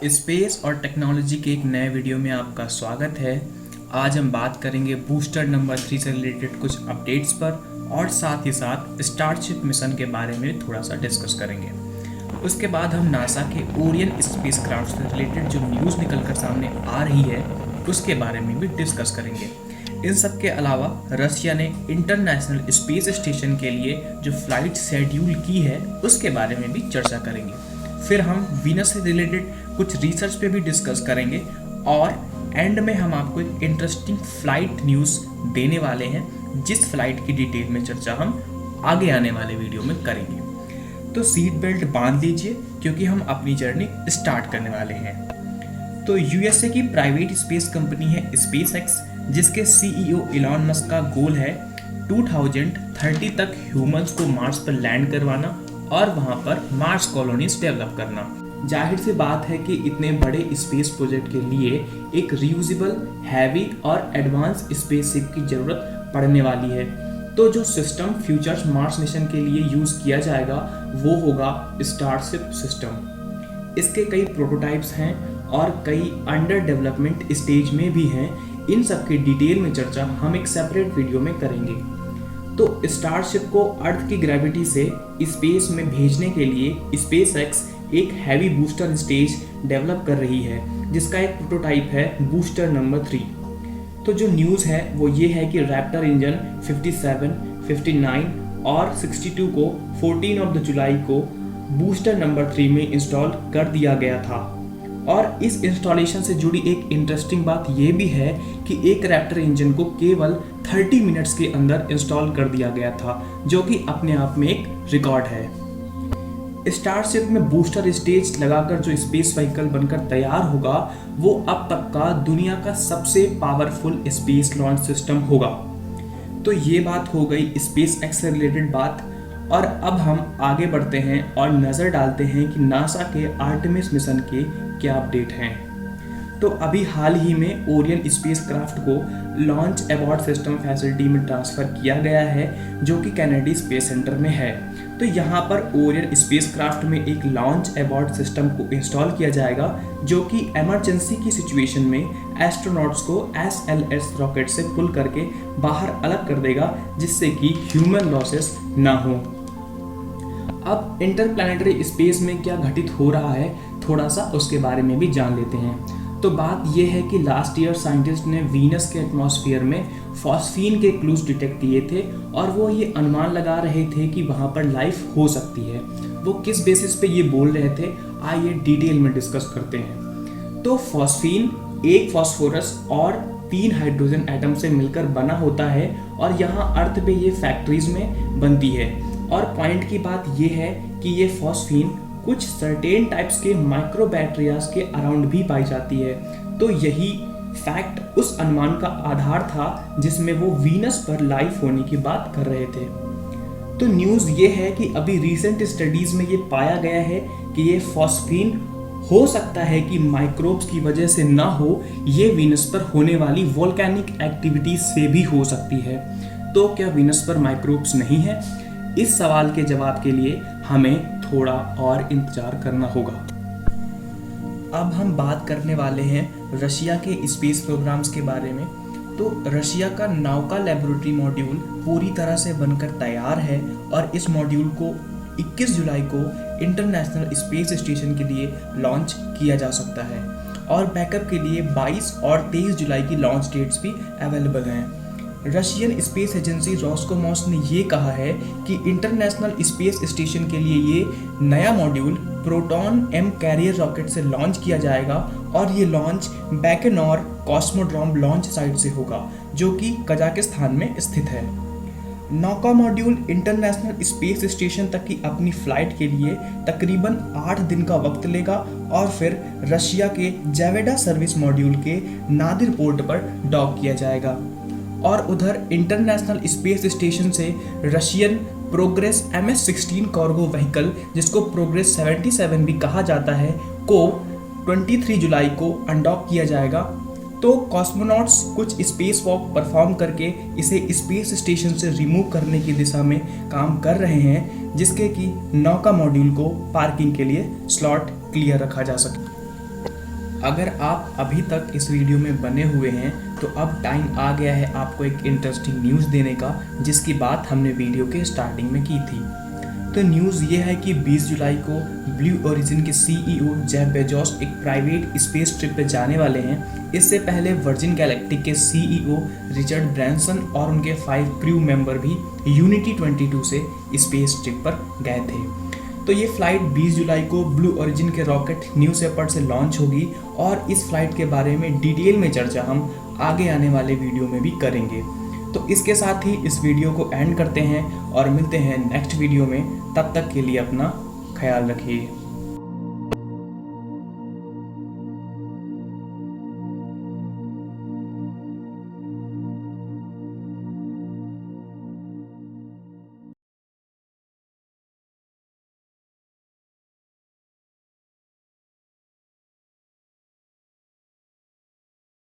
Space और technology के एक नए वीडियो में आपका स्वागत है। आज हम बात करेंगे बूस्टर नंबर 3 से रिलेटेड कुछ अपडेट्स पर और साथ ही साथ स्टारशिप मिशन के बारे में थोड़ा सा डिस्कस करेंगे। उसके बाद हम नासा के ओरियन स्पेसक्राफ्ट से रिलेटेड जो न्यूज़ निकल कर सामने आ रही है उसके बारे में भी डिस्कस करेंगे। इन सब के अलावा रशिया ने इंटरनेशनल स्पेस स्टेशन के लिए जो फ्लाइट शेड्यूल की है उसके बारे में भी चर्चा करेंगे। फिर हम वीनस से रिलेटेड कुछ रिसर्च पे भी डिस्कस करेंगे और एंड में हम आपको एक इंटरेस्टिंग फ्लाइट न्यूज़ देने वाले हैं जिस फ्लाइट की डिटेल में चर्चा हम आगे आने वाले वीडियो में करेंगे। तो सीट बेल्ट बांध लीजिए क्योंकि हम अपनी जर्नी स्टार्ट करने वाले हैं। तो यूएसए की प्राइवेट स्पेस कंपनी है स्पेसएक्स, जिसके सीईओ इलॉन मस्क का गोल है 2030 तक ह्यूमंस को मार्स पर लैंड करवाना और वहां पर मार्स कॉलोनीज डेवलप करना। जाहिर सी बात है कि इतने बड़े स्पेस प्रोजेक्ट के लिए एक रियूजेबल, हैवी और एडवांस स्पेसशिप की जरूरत पड़ने वाली है। तो जो सिस्टम फ्यूचर्स मार्स मिशन के लिए यूज किया जाएगा वो होगा स्टारशिप सिस्टम। इसके कई प्रोटोटाइप्स हैं और कई अंडर डेवलपमेंट स्टेज में भी हैं। इन सब की डिटेल में चर्चा हम एक सेपरेट वीडियो में करेंगे। तो स्टारशिप को अर्थ की ग्रेविटी से स्पेस में भेजने के लिए स्पेसएक्स एक हैवी बूस्टर स्टेज डेवलप कर रही है जिसका एक प्रोटोटाइप है बूस्टर नंबर 3। तो जो न्यूज़ है वो ये है कि रैप्टर इंजन 57, 59 और 62 को 14 जुलाई को बूस्टर नंबर 3 में इंस्टॉल कर दिया गया था। और इस इंस्टॉलेशन से जुड़ी एक इंटरेस्टिंग बात यह भी है कि एक रैप्टर इंजन को केवल 30 मिनट्स के अंदर इंस्टॉल कर दिया गया था, जो कि अपने आप में एक रिकॉर्ड है। स्टारशिप में बूस्टर स्टेज लगाकर जो स्पेस व्हीकल बनकर तैयार होगा वो अब तक का दुनिया का सबसे पावरफुल स्पेस लॉन्च सिस्टम होगा। तो ये बात हो गई स्पेस एक्स से रिलेटेड बात। और अब हम आगे बढ़ते हैं और नज़र डालते हैं कि नासा के आर्टेमिस मिशन के क्या अपडेट हैं। तो अभी हाल ही में ओरियन स्पेसक्राफ्ट को लॉन्च एबॉर्ट सिस्टम फैसिलिटी में ट्रांसफ़र किया गया है जो कि कैनेडी स्पेस सेंटर में है। तो यहाँ पर ओरियन स्पेसक्राफ्ट में एक लॉन्च एबॉर्ट सिस्टम को इंस्टॉल किया जाएगा जो कि इमरजेंसी की सिचुएशन में एस्ट्रोनॉट्स को SLS रॉकेट से पुल करके बाहर अलग कर देगा जिससे कि ह्यूमन लॉसेस ना हो। अब इंटरप्लैनेटरी स्पेस में क्या घटित हो रहा है थोड़ा सा उसके बारे में भी जान लेते हैं। तो बात यह है कि लास्ट ईयर साइंटिस्ट ने वीनस के एटमॉस्फेयर में फॉस्फीन के क्लूज डिटेक्ट किए थे और वो ये अनुमान लगा रहे थे कि वहाँ पर लाइफ हो सकती है। वो किस बेसिस पे ये बोल रहे थे आइए डिटेल में डिस्कस करते हैं। तो फॉस्फीन एक फॉस्फोरस और 3 हाइड्रोजन एटम से मिलकर बना होता है और यहाँ अर्थ पे ये फैक्ट्रीज में बनती है। और पॉइंट की बात ये है कि ये फॉस्फीन कुछ सर्टेन टाइप्स के माइक्रो बैक्टीरियाज के अराउंड भी पाई जाती है। तो यही फैक्ट उस अनुमान का आधार था जिसमें वो वीनस पर लाइफ होने की बात कर रहे थे। तो न्यूज़ ये है कि अभी रिसेंट स्टडीज में ये पाया गया है कि ये फॉस्फीन हो सकता है कि माइक्रोब्स की वजह से ना हो, ये वीनस पर होने वाली वोल्केनिक एक्टिविटी से भी हो सकती है। तो क्या वीनस पर माइक्रोब्स नहीं है? इस सवाल के जवाब के लिए हमें थोड़ा और इंतजार करना होगा। अब हम बात करने वाले हैं रशिया के स्पेस प्रोग्राम्स के बारे में। तो रशिया का नावका लेबोरेटरी मॉड्यूल पूरी तरह से बनकर तैयार है और इस मॉड्यूल को 21 जुलाई को इंटरनेशनल स्पेस स्टेशन के लिए लॉन्च किया जा सकता है और बैकअप के लिए 22 और 23 जुलाई की लॉन्च डेट्स भी अवेलेबल हैं। रशियन स्पेस एजेंसी रॉस्कोमॉस ने ये कहा है कि इंटरनेशनल स्पेस स्टेशन के लिए ये नया module proton M carrier rocket से लॉन्च किया जाएगा और ये launch Baikonur cosmodrome launch site से होगा जो कि कजाकिस्तान में स्थित है। नौका मॉड्यूल इंटरनेशनल स्पेस स्टेशन तक की अपनी फ्लाइट के लिए तकरीबन 8 दिन का वक्त लेगा और फिर रशिया के जेवेडा सर्विस मॉड्यूल के नादिर पोर्ट पर डॉक किया जाएगा। और उधर इंटरनेशनल स्पेस स्टेशन से Russian progress MS-16 cargo vehicle, जिसको प्रोग्रेस 77 भी कहा जाता है, को 23 जुलाई को अनडॉक किया जाएगा। तो कॉस्मोनॉट्स कुछ स्पेस वॉक परफॉर्म करके इसे स्पेस स्टेशन से रिमूव करने की दिशा में काम कर रहे हैं जिसके कि नौका मॉड्यूल को पार्किंग के लिए स्लॉट क्लियर रखा जा सके। अगर आप अभी तक इस वीडियो में बने हुए हैं तो अब टाइम आ गया है आपको एक इंटरेस्टिंग न्यूज़ देने का, जिसकी बात हमने वीडियो के स्टार्टिंग में की थी। तो न्यूज़ ये है कि 20 जुलाई को ब्लू ओरिजिन के सीईओ जेफ बेजोस एक प्राइवेट स्पेस ट्रिप पे जाने वाले हैं। इससे पहले वर्जिन गैलेक्टिक के सीईओ रिचर्ड ब्रैंसन और उनके 5 क्रू मेंबर भी यूनिटी 22 से स्पेस ट्रिप पर गए थे। तो ये फ्लाइट 20 जुलाई को ब्लू ओरिजिन के रॉकेट न्यू शेपर्ड से लॉन्च होगी और इस फ्लाइट के बारे में डिटेल में चर्चा हम आगे आने वाले वीडियो में भी करेंगे। तो इसके साथ ही इस वीडियो को एंड करते हैं और मिलते हैं नेक्स्ट वीडियो में। तब तक के लिए अपना ख्याल रखिए।